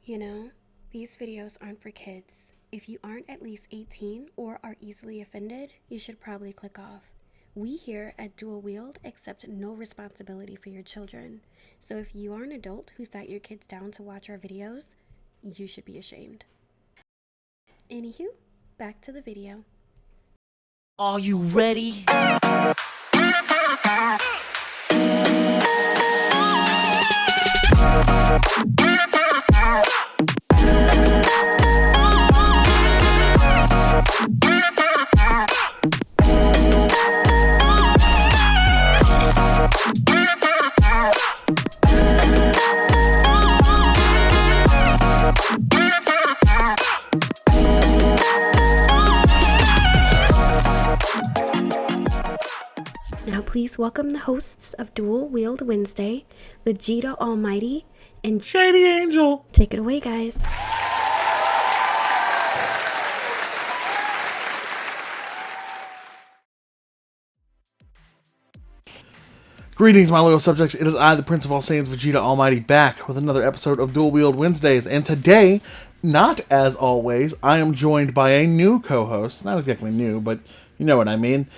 You know, these videos aren't for kids. If you aren't at least 18 or are easily offended, you should probably click off. We here at Dual Wield accept no responsibility for your children. So if you are an adult who sat your kids down to watch our videos, you should be ashamed. Anywho, back to the video. Are you ready? Now please welcome the hosts of Dual Wield Wednesday, Vegeta Almighty, and Shady Angel. Take it away, guys. Greetings, my loyal subjects. It is I, the Prince of All Saiyans, Vegeta Almighty, back with another episode of Dual Wield Wednesdays. And today, not as always, I am joined by a new co-host. Not exactly new, but you know what I mean.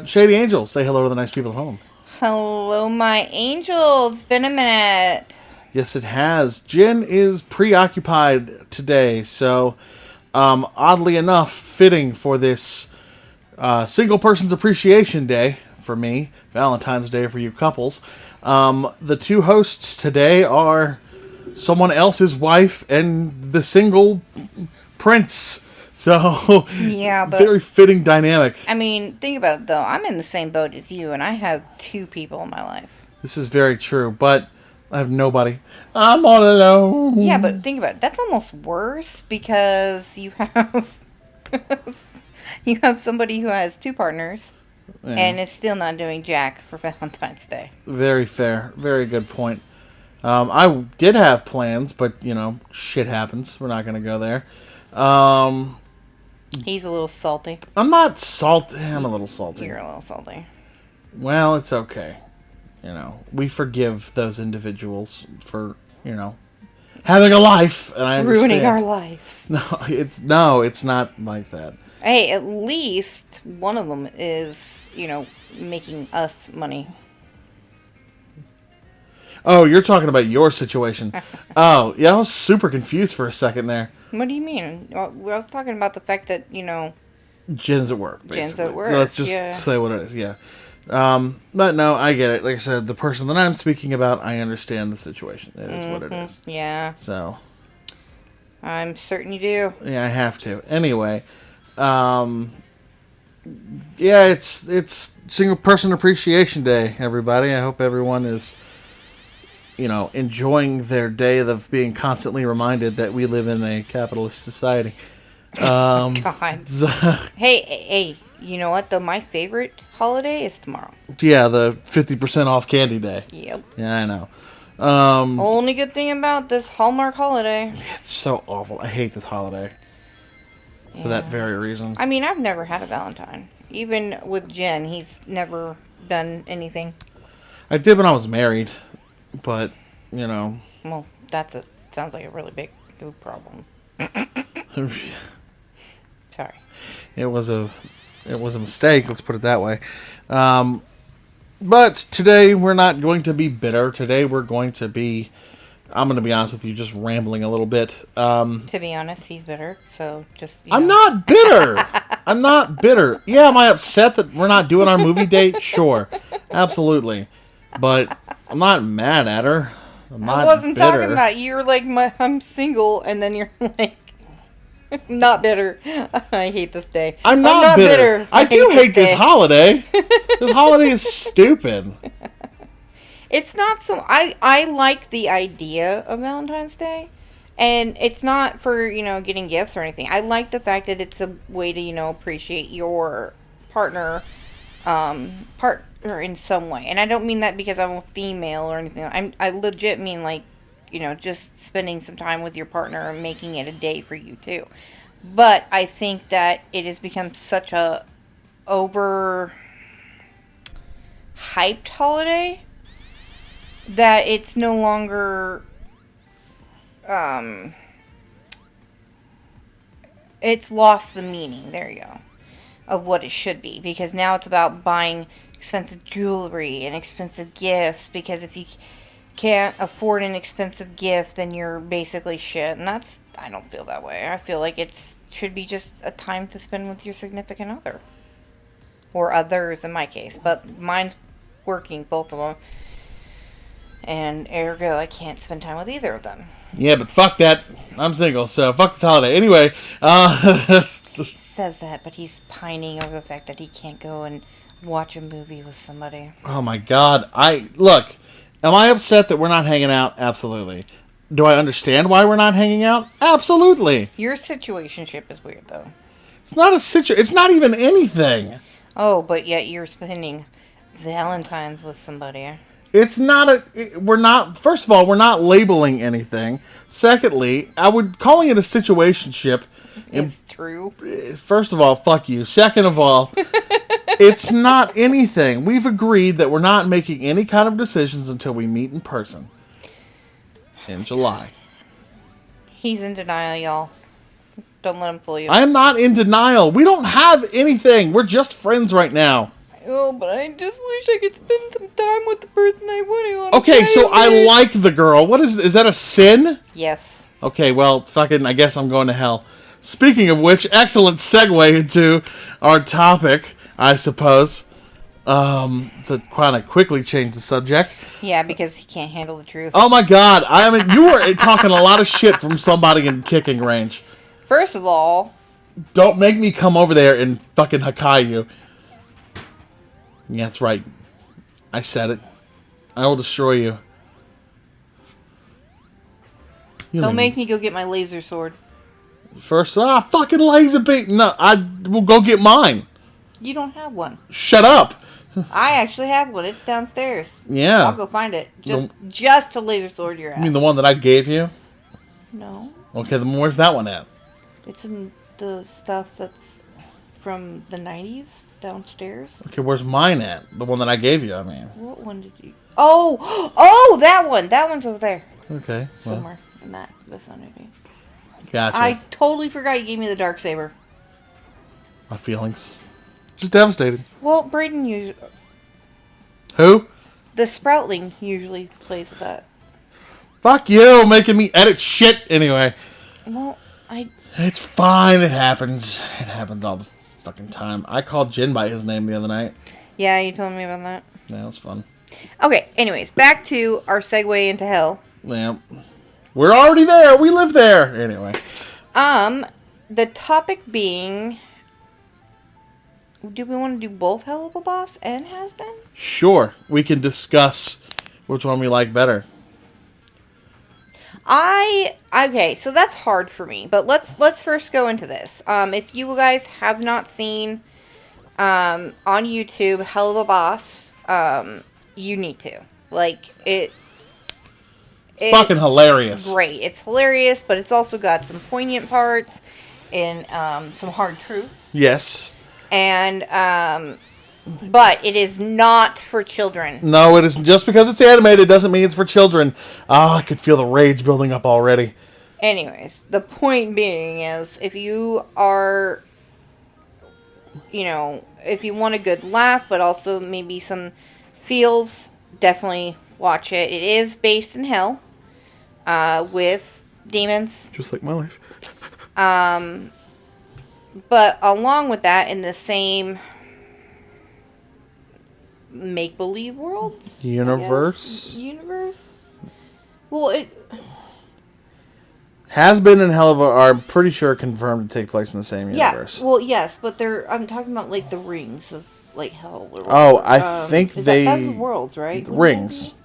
Shady Angel, say hello to the nice people at home. Hello, my angels. It's been a minute. Yes, it has. Jin is preoccupied today, so oddly enough, fitting for this Single Person's Appreciation Day for me, Valentines Day for you couples. The two hosts today are someone else's wife and the single prince. So, Yeah, but very fitting dynamic. I mean, think about it though. I'm in the same boat as you, and I have two people in my life. This is very true, but I have nobody. I'm all alone. Yeah, but think about it. That's almost worse because you have you have somebody who has two partners and is still not doing jack for Valentine's Day. Very fair. Very good point. I did have plans, but, you know, shit happens. We're not going to go there. He's a little salty. I'm not salty. I'm a little salty. You're a little salty. Well, it's okay. You know, we forgive those individuals for, you know, having a life, and I understand. Ruining our lives. No, it's not like that. Hey, at least one of them is, you know, making us money. Oh, you're talking about your situation. Oh, yeah, I was super confused for a second there. What do you mean? I was talking about the fact that, you know... Jin's at work, basically. Jin's at work, Let's just yeah. say what it is, yeah. But no, I get it. Like I said, the person that I'm speaking about, I understand the situation. It is what it is. Yeah. So. I'm certain you do. Yeah, I have to. Anyway, yeah, it's Single Person Appreciation Day, everybody. I hope everyone is, you know, enjoying their day of being constantly reminded that we live in a capitalist society. God. Hey, you know what, though? My favorite holiday is tomorrow. Yeah, the 50% off candy day. Yep. Yeah, I know. Only good thing about this Hallmark holiday. It's so awful. I hate this holiday. For that very reason. I mean, I've never had a Valentine. Even with Jen, he's never done anything. I did when I was married, but, you know. Well, sounds like a really big problem. Sorry. It was a mistake, let's put it that way. But today we're not going to be bitter. Today we're going to be, I'm going to be honest with you, just rambling a little bit. To be honest, he's bitter, so just... I'm not bitter! I'm not bitter. Yeah, am I upset that we're not doing our movie date? Sure. Absolutely. But I'm not mad at her. I'm not I wasn't bitter. talking about you. You're like, I'm single, and then you're like, not bitter. I hate this day. I'm not bitter. I do hate this holiday. This holiday is stupid. It's not so... I like the idea of Valentine's Day. And it's not for, you know, getting gifts or anything. I like the fact that it's a way to, you know, appreciate your partner in some way. And I don't mean that because I'm a female or anything. I legit mean, like, you know, just spending some time with your partner and making it a day for you too. But I think that it has become such a over hyped holiday that it's no longer it's lost the meaning, there you go, of what it should be. Because now it's about buying expensive jewelry and expensive gifts, because if you can't afford an expensive gift, then you're basically shit. And I don't feel that way. I feel like it should be just a time to spend with your significant other. Or others in my case. But mine's working, both of them. And ergo, I can't spend time with either of them. Yeah, but fuck that. I'm single, so fuck this holiday. Anyway, He says that, but he's pining over the fact that he can't go and watch a movie with somebody. oh my god. Look, am I upset that we're not hanging out? Absolutely. Do I understand why we're not hanging out? Absolutely. Your situationship is weird, though. It's not it's not even anything. Oh, but yet you're spending Valentines with somebody. It's not we're not, first of all, we're not labeling anything. Secondly, calling it a situationship. It's true. First of all, fuck you. Second of all, it's not anything. We've agreed that we're not making any kind of decisions until we meet in person. In July. He's in denial, y'all. Don't let him fool you. I am not in denial. We don't have anything. We're just friends right now. Oh, but I just wish I could spend some time with the person I want to. Okay, so I like the girl. What is that a sin? Yes. Okay, well, fucking, I guess I'm going to hell. Speaking of which, excellent segue into our topic, I suppose. To kind of quickly change the subject. Yeah, because he can't handle the truth. Oh my god, you were talking a lot of shit from somebody in kicking range. First of all... Don't make me come over there and fucking Hakai you. Yeah, that's right. I said it. I will destroy you. Don't make me go get my laser sword. First, fucking laser beam. No, I will go get mine. You don't have one. Shut up. I actually have one. It's downstairs. Yeah. I'll go find it. Just to laser sword your ass. You mean the one that I gave you? No. Okay, then where's that one at? It's in the stuff that's from the 90s downstairs. Okay, where's mine at? The one that I gave you, I mean. What one did you... Oh, that one. That one's over there. Okay. Well, Somewhere in that vicinity. gotcha. I totally forgot you gave me the Darksaber. My feelings. Just devastated. Well, Brayden Who? the Sproutling usually plays with that. Fuck you, making me edit shit anyway. Well, It's fine, it happens. It happens all the fucking time. I called Jin by his name the other night. Yeah, you told me about that. Yeah, it was fun. Okay, anyways, back to our segue into hell. Yeah. We're already there. We live there. Anyway. The topic being, do we want to do both Hell of a Boss and Has Been? Sure. We can discuss which one we like better. Okay, so that's hard for me, but let's first go into this. If you guys have not seen on YouTube Hell of a Boss, you need to. Like, it's fucking hilarious. Great. It's hilarious, but it's also got some poignant parts and some hard truths. Yes. And but it is not for children. No, it isn't. Just because it's animated doesn't mean it's for children. I could feel the rage building up already. Anyways, the point being is, if you are, if you want a good laugh, but also maybe some feels, definitely watch it. It is based in hell, with demons. Just like my life. But along with that, in the same make-believe worlds? Universe? Universe? Well, it... Has Been and Hell of a are pretty sure confirmed to take place in the same universe. Yeah, well, yes, but I'm talking about, like, the rings of, like, hell. Or oh, I think that's worlds, right? Rings.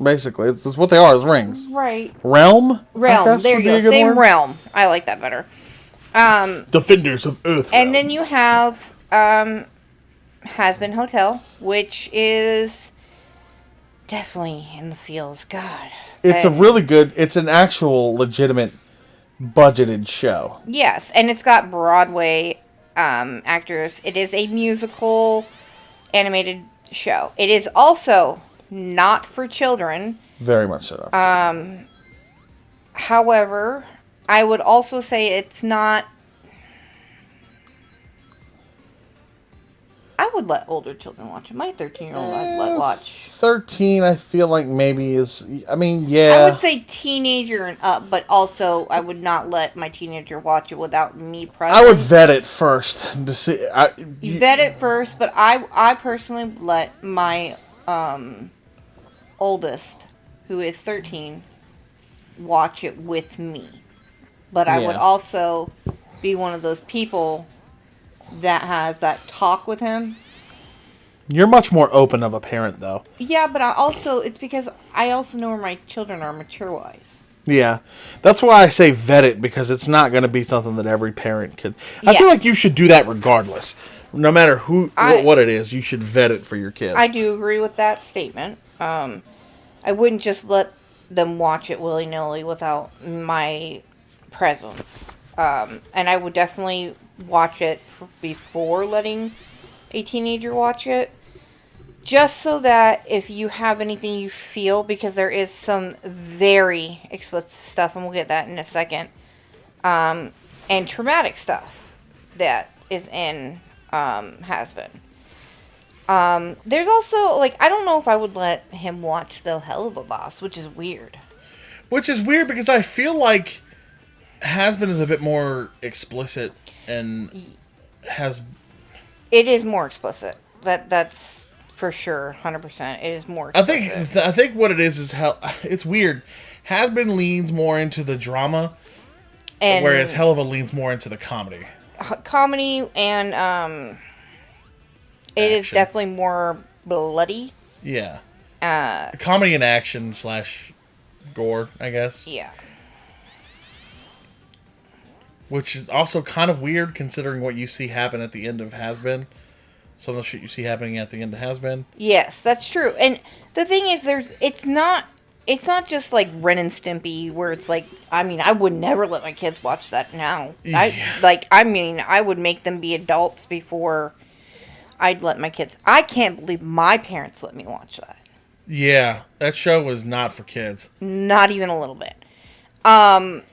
Basically, that's what they are, is rings. Right. Realm? There you go, same realm. I like that better. Defenders of Earth. And then you have Has Been Hotel, which is definitely in the feels. God. It's it's an actual legitimate budgeted show. Yes, and it's got Broadway actors. It is a musical animated show. It is also not for children. Very much so. However, I would also say it's not. I would let older children watch it. My 13-year-old I'd let watch. 13, I feel like maybe is. I mean, I would yeah. say teenager and up, but also I would not let my teenager watch it without me I would present. vet it first to see. You vet it first, but I personally let my oldest, who is 13, watch it with me. But I would Yeah. also be one of those people that has that talk with him. You're much more open of a parent, though. Yeah, but it's because I also know where my children are mature wise. Yeah. That's why I say vet it, because it's not going to be something that every parent can. I feel like you Yes. should do that regardless. No matter I what it is, you should vet it for your kids. I do agree with that statement. I wouldn't just let them watch it willy nilly without my presence. And I would definitely watch it before letting a teenager watch it. Just so that if you have anything you feel, because there is some very explicit stuff, and we'll get that in a second, and traumatic stuff that is in Has Been. There's also, like, I don't know if I would let him watch The Hell of a Boss, which is weird. Which is weird, because I feel like Has Been is a bit more explicit and has. It is more explicit. That's for sure, 100%. It is more I explicit. think what it is how it's weird. Has Been leans more into the drama, And whereas Hell of a leans more into the comedy. comedy and it is Action. definitely more bloody. Yeah. Uh, Comedy and action / gore, I guess. yeah. Which is also kind of weird considering what you see happen at the end of Has Been. Some of the shit you see happening at the end of Has Been. Yes, that's true. And the thing is, it's not just like Ren and Stimpy where it's like, I mean, I would never let my kids watch that now. Yeah. I would make them be adults before I'd let my kids. I can't believe my parents let me watch that. Yeah, that show was not for kids. Not even a little bit. And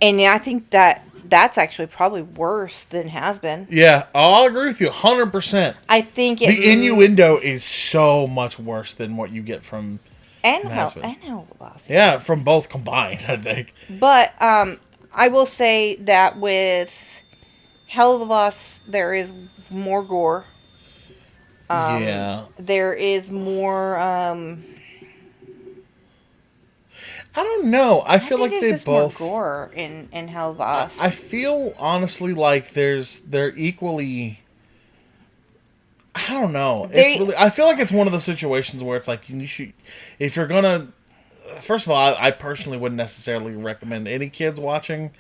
I think that's actually probably worse than Has Been. Yeah, I'll agree with you 100%. I think The innuendo is so much worse than what you get from Hell Has Been. of a Boss. Yeah, from both combined, I think. But I will say that with Hell of a Boss, there is more gore. Yeah. There is more. I don't know. I feel like there's they just both. more gore in Hell of a Boss. I feel honestly like they're equally. I don't know. I feel like it's one of those situations where it's like you should, if you're gonna. First of all, I personally wouldn't necessarily recommend any kids watching,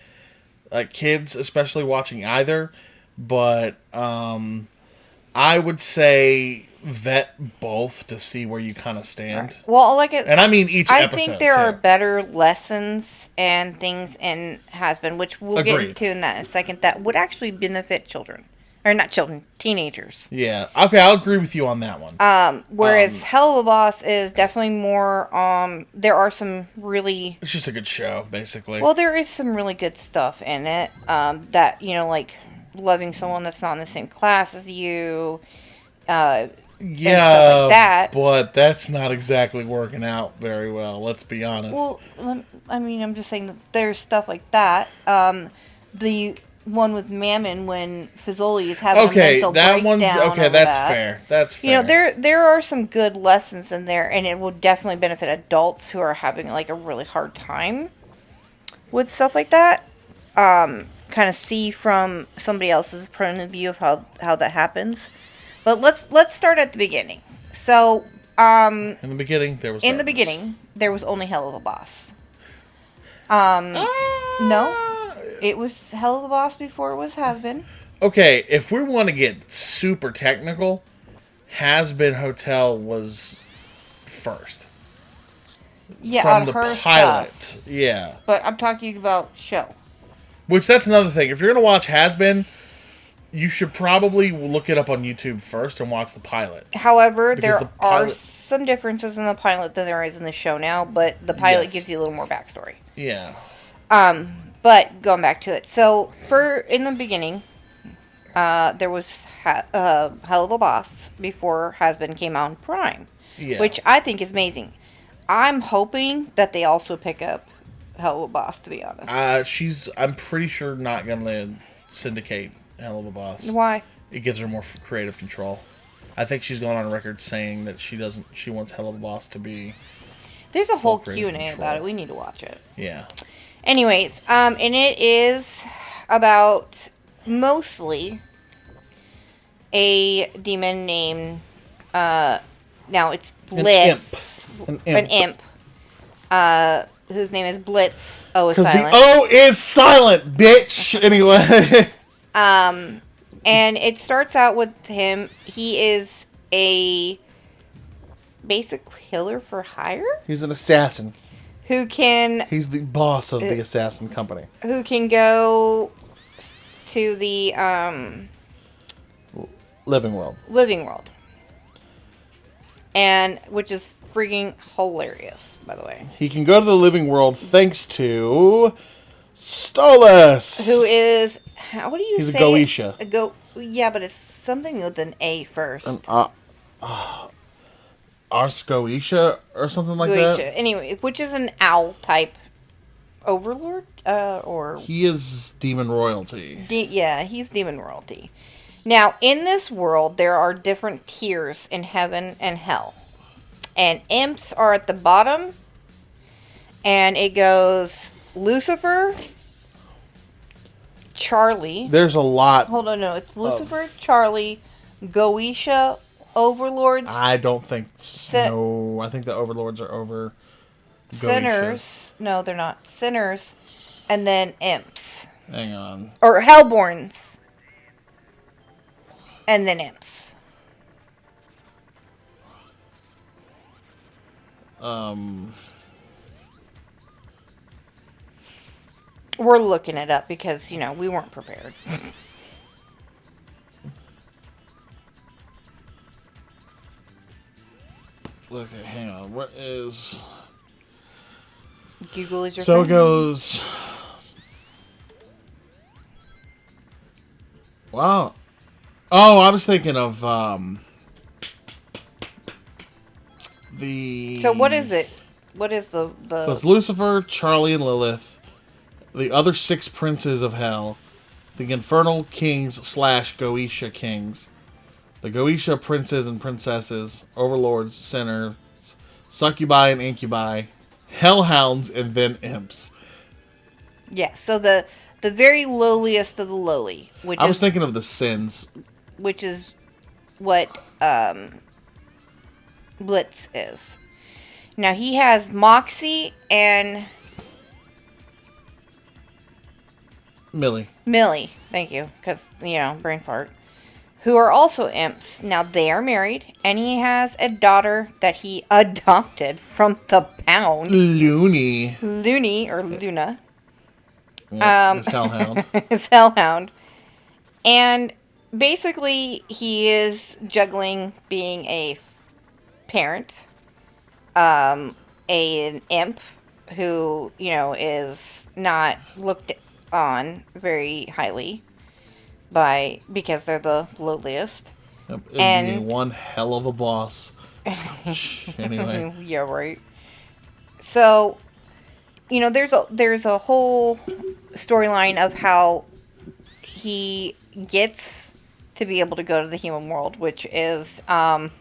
like kids especially watching either, but I would say vet both to see where you kind of stand. Right. Well, And I mean each I episode. think there too. are better lessons and things in Has Been, which we'll get Agreed. into in that in a second, that would actually benefit children. Or not children, teenagers. Yeah. Okay, I'll agree with you on that one. Whereas Hell of a Boss is definitely more, there are some really, It's just a good show, basically. well, there is some really good stuff in it, that, like loving someone that's not in the same class as you, yeah, stuff like that. but that's not exactly working out very well. Let's be honest. Well, I mean, I'm just saying that there's stuff like that. The one with Mammon when Fazoli is having a mental that one's breakdown okay. over That's that. fair. That's fair. There are some good lessons in there, and it will definitely benefit adults who are having like a really hard time with stuff like that. Kind of see from somebody else's point of view of how that happens. But let's start at the beginning. So, in the beginning, there was in the darkness. beginning, there was only Hell of a Boss. No, it was Hell of a Boss before it was Has Been. Okay, if we want to get super technical, Has Been Hotel was first. Yeah, From on the her pilot. stuff. Yeah. But I'm talking about show. Which, that's another thing. If you're going to watch Has Been, You should probably look it up on YouTube first and watch the pilot. However, Because there the are pilot- some differences in the pilot than there is in the show now, but the pilot Yes. gives you a little more backstory. Yeah. But going back to it, so in the beginning, there was Hell of a Boss before Has-Been came out in Prime, Yeah. which I think is amazing. I'm hoping that they also pick up Hell of a Boss, to be honest. I'm pretty sure not gonna syndicate Hell of a Boss. Why? It gives her more creative control. I think she's gone on record saying that she wants Hell of a Boss to be. There's a whole creative Q&A control. about it. We need to watch it. Yeah. Anyways, and it is about mostly a demon named, now it's Blitz. An imp. Whose name is Blitz. O is Because the silent. O is silent, bitch! Anyway. And it starts out with him. He is a basic killer for hire He's an assassin. who can He's the boss of the assassin company. go to the Living world. living world, and which is freaking hilarious, by the way. He can go to the living world thanks to Stolas. Who is what do you He's a say? Goetia. Yeah, but it's something with an A first. Arsgoetia or something like Goetia. that. Anyway, which is an owl type overlord, or He is demon royalty. yeah, he's demon royalty. Now, in this world, there are different tiers in heaven and hell. And imps are at the bottom. And it goes Lucifer, Charlie. There's a lot. Hold on, no. It's Lucifer, Charlie, Goetia, Overlords, I don't think Sin- no. I think the overlords are over. Sinners. No, they're not. Sinners. And then imps. Hang on. Or Hellborns. And then imps. We're looking it up because, we weren't prepared. Okay, hang on. What is? Google is your So it friend. goes. Wow. Oh, I was thinking of the. So what is it? What is the So it's Lucifer, Charlie, and Lilith, the other 6 princes of hell, the infernal kings / Goetia kings, the Goetia princes and princesses, overlords, sinners, succubi and incubi, hellhounds, and then imps. Yeah, so the very lowliest of the lowly, which I was is thinking of the sins. which is what Blitz is. Now he has Moxie and Millie. Millie, thank you, because, brain fart, who are also imps. Now they are married, and he has a daughter that he adopted from the pound, Looney. Looney, or Luna, Yeah, this hellhound. his hellhound. And basically, he is juggling being a parent, an imp who, is not looked on very highly because they're the lowliest. Yep, it'd be And- one hell of a boss. Anyway. Yeah, right. So, there's a whole storyline of how he gets to be able to go to the human world, which is The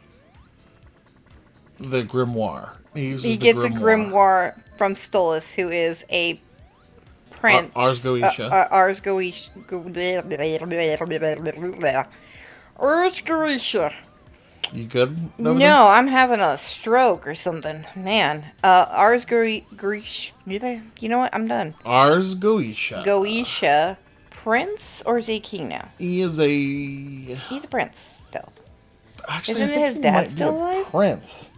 grimoire. he gets a grimoire from Stolas, who is a prince. Ars Goetia. Ars Goetia. Ars Goetia. You good? over there? No, I'm having a stroke or something. Man. Ars Goetia. You know what? I'm done. Ars Goetia. Goetia. Prince? Or is he king now? He is a. He's a prince, still. Actually, Isn't I think his he dad might be still a alive? Prince.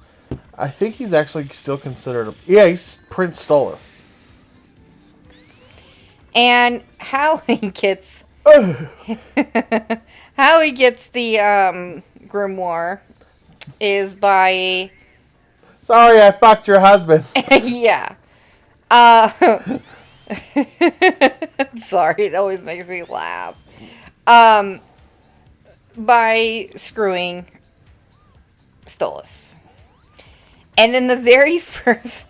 I think he's actually still considered a. Yeah, he's Prince Stolas. And how he gets How he gets the grimoire is by Sorry, I fucked your husband. yeah. I'm sorry, it always makes me laugh. By screwing Stolas. And in the very first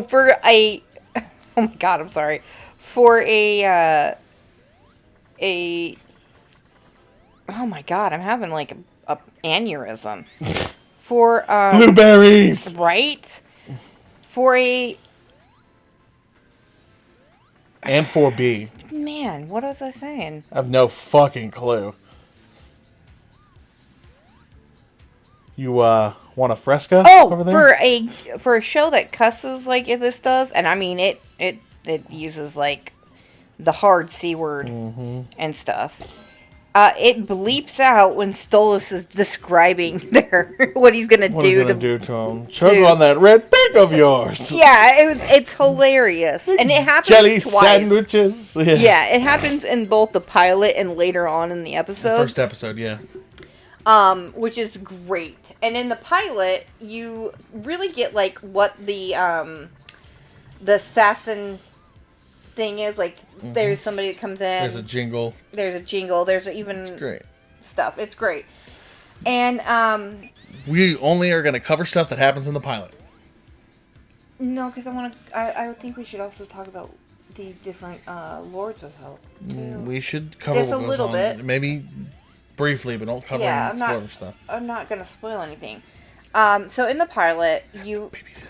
for a oh my god, I'm sorry. For a oh my god, I'm having like a aneurysm. For Blueberries. right? For a And 4B. man, what was I saying? I have no fucking clue. You want a Fresca over there? For a show that cusses like this does, and I mean it uses like the hard C word and stuff. It bleeps out when Stolas is describing what he's gonna What are you do gonna do to him? Chug on that red pig of yours. Yeah, it's hilarious, and it happens Jelly twice. sandwiches. Yeah, it happens in both the pilot and later on in the episodes. First episode, yeah. Which is great. And in the pilot, you really get like what the assassin thing is. Like, there's somebody that comes in. There's a jingle. There's even It's great. stuff. It's great. And We only are gonna cover stuff that happens in the pilot. no, because I would think we should also talk about the different Lords of Hell too. We should cover Just what a goes little on. bit. Maybe briefly, but don't cover Yeah, any spoiler stuff. I'm not gonna spoil anything. So in the pilot, you Babysit.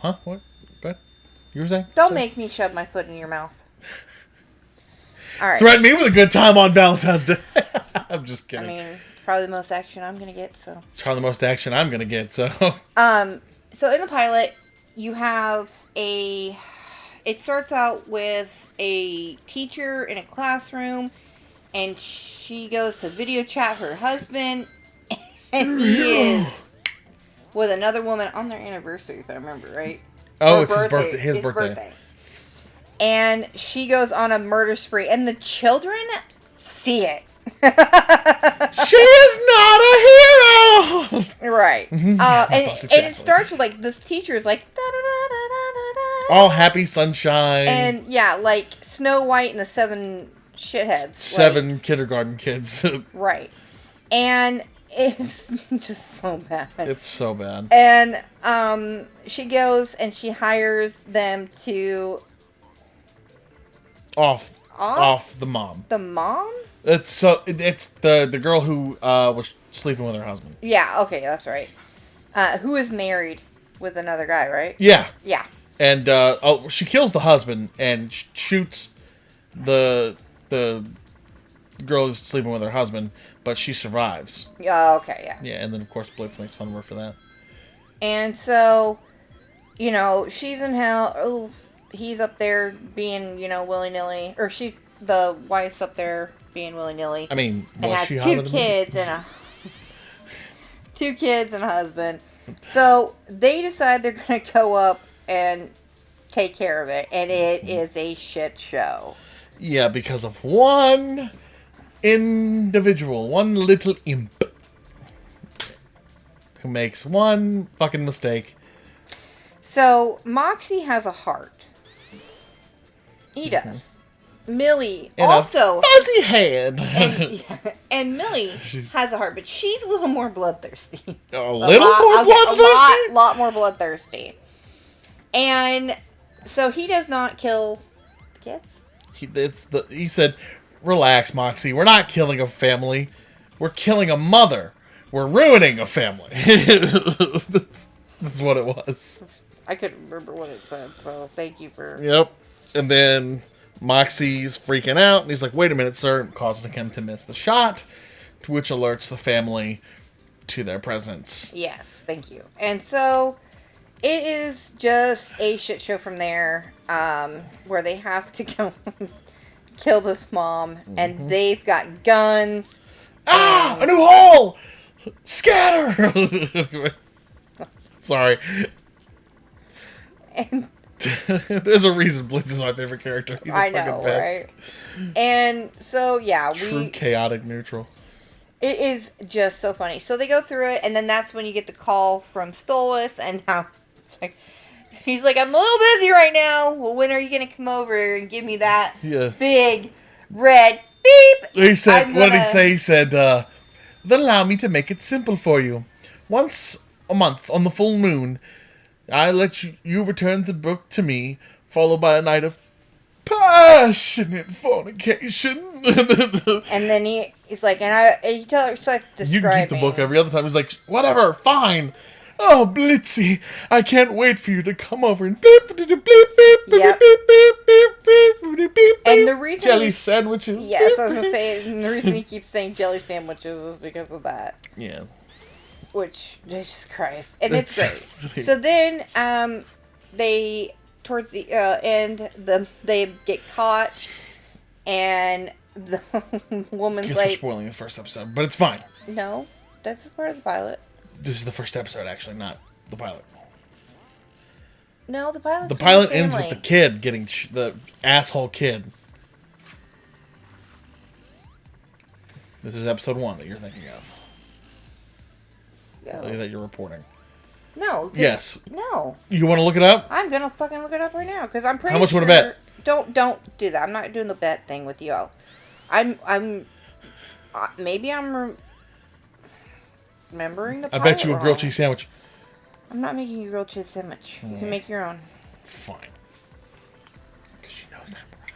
Huh? What? What? You were saying? don't Sorry. make me shove my foot in your mouth. All right. Threaten me with a good time on Valentine's Day. I'm just I kidding. mean, probably the most action I'm gonna get. So. It's probably the most action I'm gonna get. So. So in the pilot, you have a. It starts out with a teacher in a classroom, and she goes to video chat her husband, and he is with another woman on their anniversary, if I remember right. Oh, Or it's his birthday. And she goes on a murder spree, and the children see it. She is not a hero. Right. And that's exactly. it starts with like this teacher is like da da da da da da da. All happy sunshine. And yeah, like Snow White and the Seven Shitheads. 7 kindergarten kids. Right. And it's just so bad. It's so bad. And she goes and she hires them to Off the mom. the mom? It's the girl who was sleeping with her husband. Yeah, okay, that's right. Who is married with another guy, right? Yeah. Yeah. And she kills the husband and shoots the girl who's sleeping with her husband, but she survives. Oh, okay, yeah. Yeah, and then of course Blitz makes fun of her for that. And so, you know, she's in hell. Oh, he's up there being, you know, willy-nilly. Or the wife's up there being willy-nilly. I mean, And was has she hotter than me? two kids and a husband. So they decide they're going to go up and take care of it. And it is a shit show. Yeah, because of one individual, one little imp who makes one fucking mistake. So Moxie has a heart. He does. Millie And also a fuzzy head. and Millie has a heart, but she's a little more bloodthirsty. A little more bloodthirsty? A lot more bloodthirsty. And so he does not kill the kids. He said, "Relax, Moxie. We're not killing a family. We're killing a mother. We're ruining a family." That's what it was. I couldn't remember what it said, so thank you for... Yep. And then Moxie's freaking out, and he's like, "Wait a minute, sir," causing him to miss the shot, to which alerts the family to their presence. Yes, thank you. And so it is just a shit show from there, where they have to go kill this mom, and they've got guns. Ah! A new hole! Scatter! Sorry. And There's a reason Blitz is my favorite character. He's a I fucking know, best. right? And so, yeah, True chaotic neutral. It is just so funny. So they go through it, and then that's when you get the call from Stolas, and how he's like, I'm a little busy right now. Well, when are you going to come over and give me that big red beep? He said, what did he say? He said, then allow me to make it simple for you. Once a month on the full moon, I let you return the book to me, followed by a night of passionate fornication. And then he's like, and he starts describing. You can keep the book every other time. He's like, whatever, fine. Oh, Blitzy, I can't wait for you to come over and beep, beep, beep, beep, Yep. beep, beep, beep, beep, beep, beep, and the reason jelly sandwiches. Yes, I was gonna say, and the reason he keeps saying jelly sandwiches is because of that. Yeah. Which, Jesus Christ, and it's great. So then, they towards the end, they get caught, and the woman's Guess like, we're spoiling the first episode, but it's fine. "No, that's part of the pilot." This is the first episode, actually, not the pilot. No, the pilot. The pilot ends with the kid getting the asshole kid. This is episode 1 that you're thinking of. No. That you're reporting. No. Yes. No. You want to look it up? I'm gonna fucking look it up right now because I'm pretty. How much sure... would I bet? Don't do that. I'm not doing the bet thing with you. Maybe I'm remembering the. I pilot bet you a wrong. grilled cheese sandwich. I'm not making you a grilled cheese sandwich. You can make your own. Fine. Because she knows I'm right.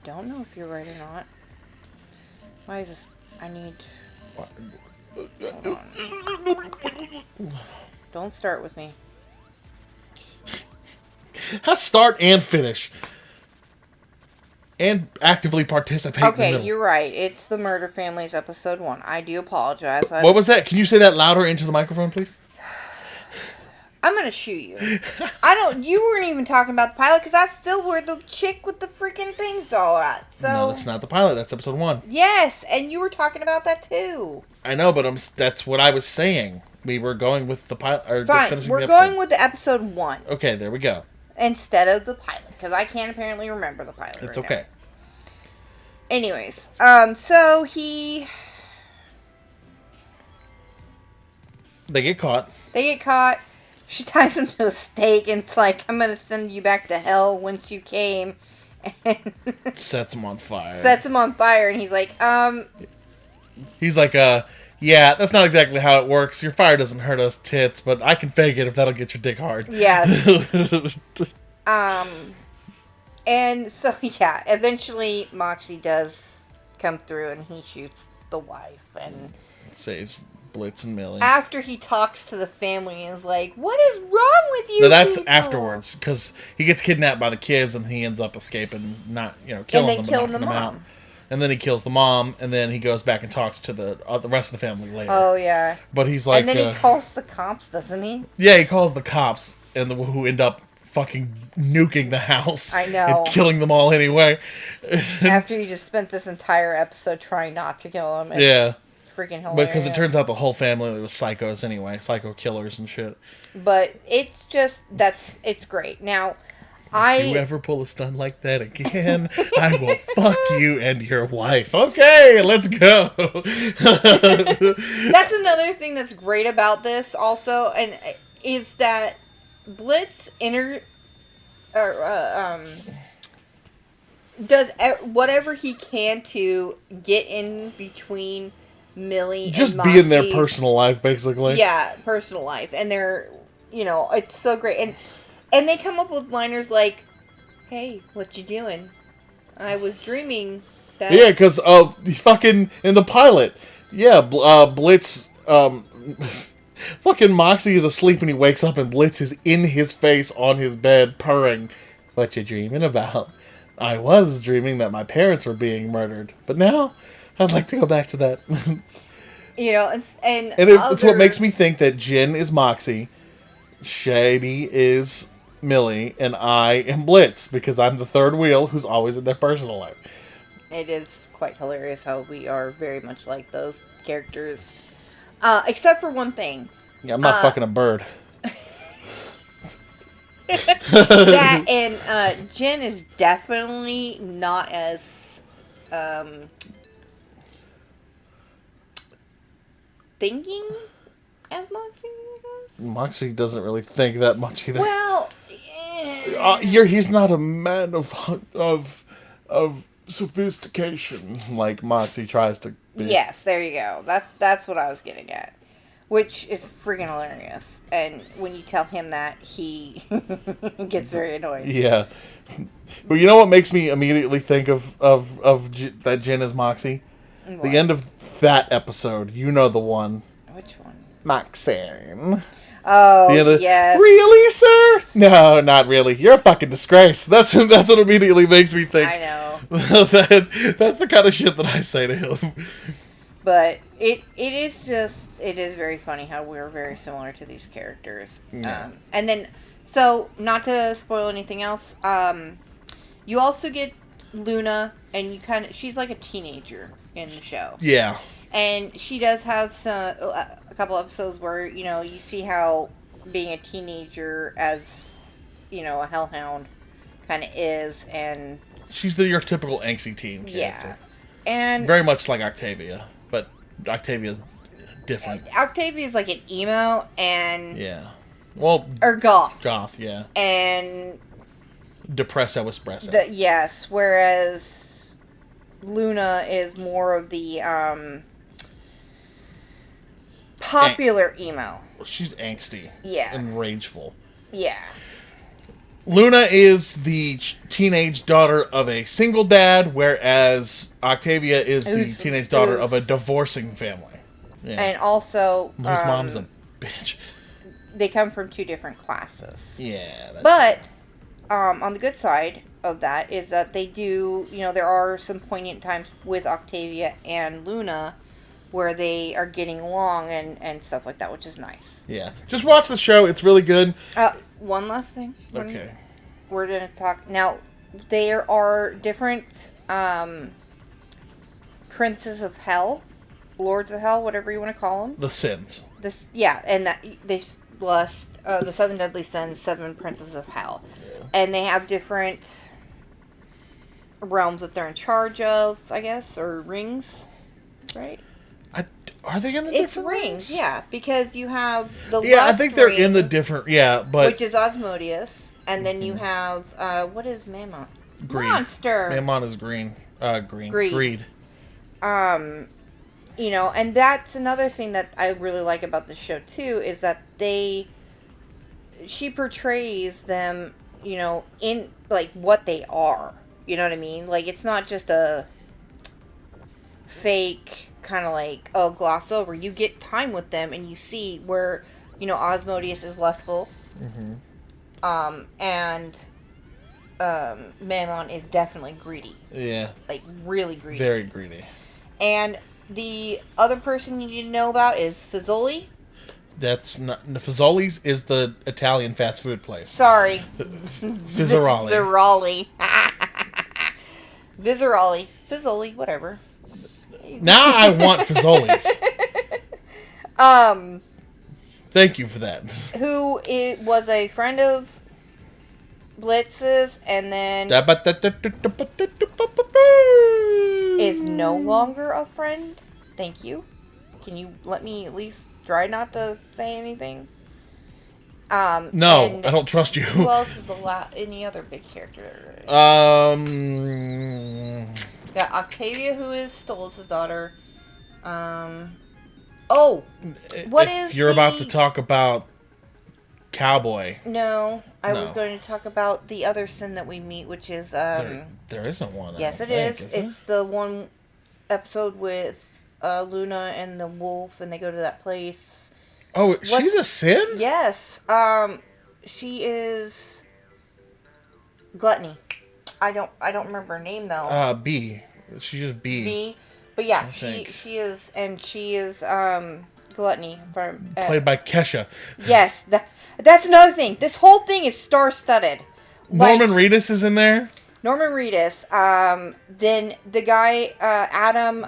Don't know if you're right or not. I need. Hold on. Don't start with me. Start and finish. And actively participate in the Okay, middle. you're right. It's the Murder Families episode 1. I do apologize. What was that? Can you say that louder into the microphone, please? I'm gonna shoot you. You weren't even talking about the pilot because that's still where the chick with the freaking thing's all at. So No, that's not the pilot. That's episode 1. yes, and you were talking about that too. I know, but that's what I was saying. We were going with the pilot. Fine, we're going with the episode 1 Okay, there we go. instead of the pilot because I can't apparently remember the pilot. It's right okay. now. Anyways, so They get caught. they get caught. She ties him to a stake and it's like, I'm gonna send you back to hell once you came. And Sets him on fire. sets him on fire and he's like, He's like, yeah, that's not exactly how it works. Your fire doesn't hurt us tits, but I can fake it if that'll get your dick hard. yes. And so, yeah, eventually Moxie does come through and he shoots the wife. And Saves Blitz and Millie. after he talks to the family and is like, what is wrong with you? No, that's people?" afterwards, because he gets kidnapped by the kids and he ends up escaping, not, killing And then them, but killing knocking the them out. mom. And then he kills the mom, and then he goes back and talks to the rest of the family later. Oh, yeah. But he's like... And then he calls the cops, doesn't he? Yeah, he calls the cops, and who end up fucking nuking the house. I know. And killing them all anyway. After he just spent this entire episode trying not to kill him. It's Yeah. freaking hilarious. Because it turns out the whole family was psychos anyway. Psycho killers and shit. But it's just, it's great. Now, If you ever pull a stunt like that again, I will fuck you and your wife. Okay, let's go. That's another thing that's great about this also, and is that Blitz does whatever he can to get in between Millie Just and be in their Moxie's- personal life, basically. Yeah, personal life. And they're, it's so great. And they come up with liners like, hey, what you doing? I was dreaming that... Yeah, because fucking in the pilot, Blitz, fucking Moxie is asleep and he wakes up and Blitz is in his face on his bed purring, what you dreaming about? I was dreaming that my parents were being murdered, but now I'd like to go back to that. and it's what makes me think that Jen is Moxie, Shady is Millie, and I am Blitz, because I'm the third wheel who's always in their personal life. It is quite hilarious how we are very much like those characters. Except for one thing. Yeah, I'm not fucking a bird. That and Jen is definitely not as thinking as Moxie, I guess. Moxie doesn't really think that much either. Well, He's not a man of sophistication like Moxie tries to be. yes, there you go. That's what I was getting at, which is freaking hilarious. And when you tell him that, he gets very annoyed. Yeah. But you know what makes me immediately think of that Jen is Moxie? What? The end of that episode. You know the one. Which one? Maxine. Oh, The end of, yes. Really, sir? No, not really. You're a fucking disgrace. That's what immediately makes me think. I know. That's the kind of shit that I say to him. But it is very funny how we're very similar to these characters. Yeah. And then, so not to spoil anything else, you also get Luna, and she's like a teenager in the show. Yeah. And she does have a couple episodes where, you see how being a teenager as, a hellhound kind of is, and... She's your typical angsty teen character. Yeah. And... Very much like Octavia, but Octavia's different. Octavia's like an emo, and... Yeah. Well... Or goth. Goth, yeah. And... Depresso espresso. Yes, whereas Luna is more of the, popular emo. She's angsty. Yeah. And rageful. Yeah. Luna is the teenage daughter of a single dad, whereas Octavia is the teenage daughter of a divorcing family. Yeah. And also... Whose mom's a bitch. They come from two different classes. Yeah. But, on the good side of that is that they do... there are some poignant times with Octavia and Luna where they are getting along and stuff like that, which is nice. Yeah. Just watch the show. It's really good. One last thing. Okay. We're going to talk... Now, there are different princes of hell, lords of hell, whatever you want to call them. The sins. And that they lust the seven deadly sins, seven princes of hell. Yeah. And they have different realms that they're in charge of, I guess, or rings, right? Are they in the It's different rings, yeah, because you have the I lust think they're ring, in the different, but... which is Osmodeus, and then you have, what is Mammon? Greed. Monster. Mammon is green. Greed. And that's another thing that I really like about the show, too, is that she portrays them, in, like, what they are. You know what I mean? Like, it's not just a fake kind of like, gloss over. You get time with them and you see where, Osmodeus is lustful. Mm-hmm. And Mammon is definitely greedy. Yeah. Like, really greedy. Very greedy. And the other person you need to know about is Fazoli. That's not... Fazoli's is the Italian fast food place. Sorry. Vizzaroli. Fazoli, whatever. Now I want Fazoli's. Thank you for that. Who was a friend of Blitz's, and then is no longer a friend. Thank you. Can you let me at least try not to say anything? No, I don't trust you. Who else is any other big character? Got Octavia, who is Stolas' daughter. You're about to talk about Cowboy. No, I was going to talk about the other sin that we meet, which is... there isn't one. Yes, it is. It's the one episode with Luna and the wolf, and they go to that place. Oh, she's a sin? Yes. She is... Gluttony. I don't remember her name, though. B. She's just B. B. But yeah, she is, and she is, Gluttony. Played by Kesha. Yes, that's another thing. This whole thing is star-studded. Norman Reedus is in there? Norman Reedus. Then the guy, Adam,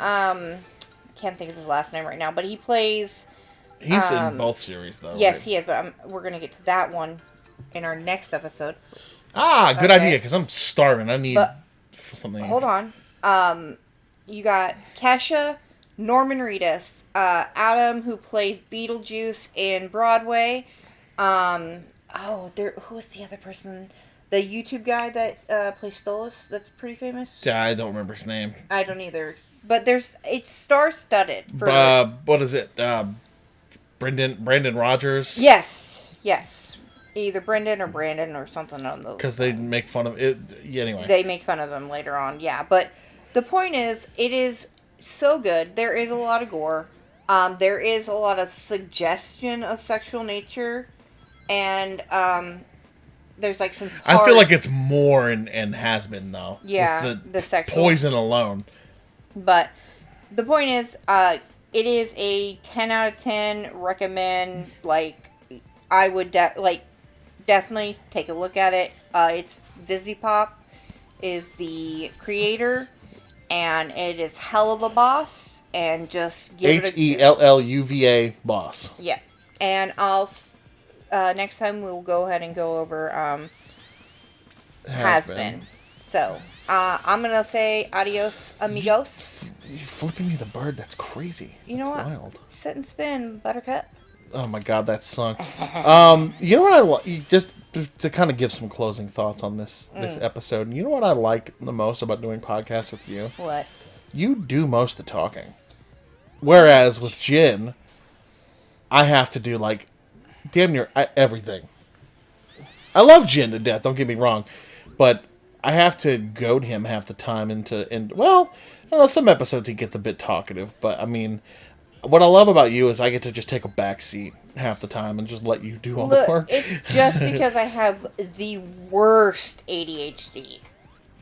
can't think of his last name right now, but he plays... He's in both series, though. Yes, right? he is, but we're going to get to that one in our next episode. Good Okay. idea, because I'm starving. I need But- something. Hold on. You got Kesha, Norman Reedus, Adam, who plays Beetlejuice in Broadway. Who was the other person? The YouTube guy that plays Stolas. That's pretty famous. Yeah, I don't remember his name. I don't either. But it's star-studded. For What is it? Brandon Rogers? yes. Either Brendan or Brandon or something on those. Because they make fun of it. Yeah, anyway. They make fun of him later on, yeah. But the point is, it is so good. There is a lot of gore. There is a lot of suggestion of sexual nature. And there's like some hard... I feel like it's more and has been, though. Yeah, with the sexual... poison alone. But the point is, it is a 10 out of 10 recommend. Like, I would definitely take a look at it. It's Dizzy Pop is the creator, and it is hell of a boss. And just give it a HELLUVA boss. Yeah, and I'll next time we'll go ahead and go over Has Been. So I'm gonna say adios, amigos. You're flipping me the bird. That's crazy. You know That's what? Wild. Sit and spin, Buttercup. Oh my god, that song. You know what just to kind of give some closing thoughts on this episode. You know what I like the most about doing podcasts with you? What? You do most of the talking. Whereas with Jin, I have to do like damn near everything. I love Jin to death, don't get me wrong, but I have to goad him half the time well, I don't know, some episodes he gets a bit talkative, but I mean, what I love about you is I get to just take a back seat half the time and just let you do all the work. It's just because I have the worst ADHD.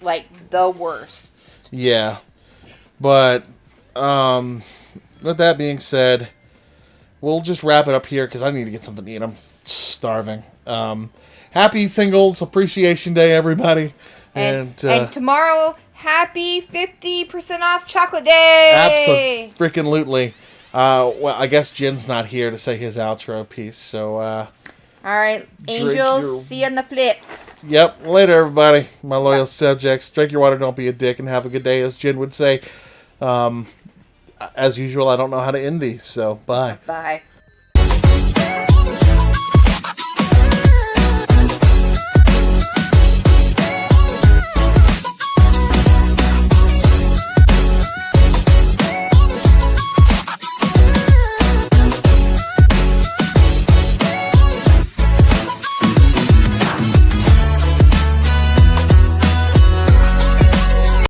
Like, the worst. Yeah. But, with that being said, we'll just wrap it up here because I need to get something to eat. I'm starving. Happy Singles Appreciation Day, everybody. And tomorrow, happy 50% off chocolate day! Absolutely. Well, I guess Jin's not here to say his outro piece, so, Alright, angels, see you on the flips. Yep, later, everybody. My loyal subjects. Drink your water, don't be a dick, and have a good day, as Jin would say. As usual, I don't know how to end these, so bye. Bye.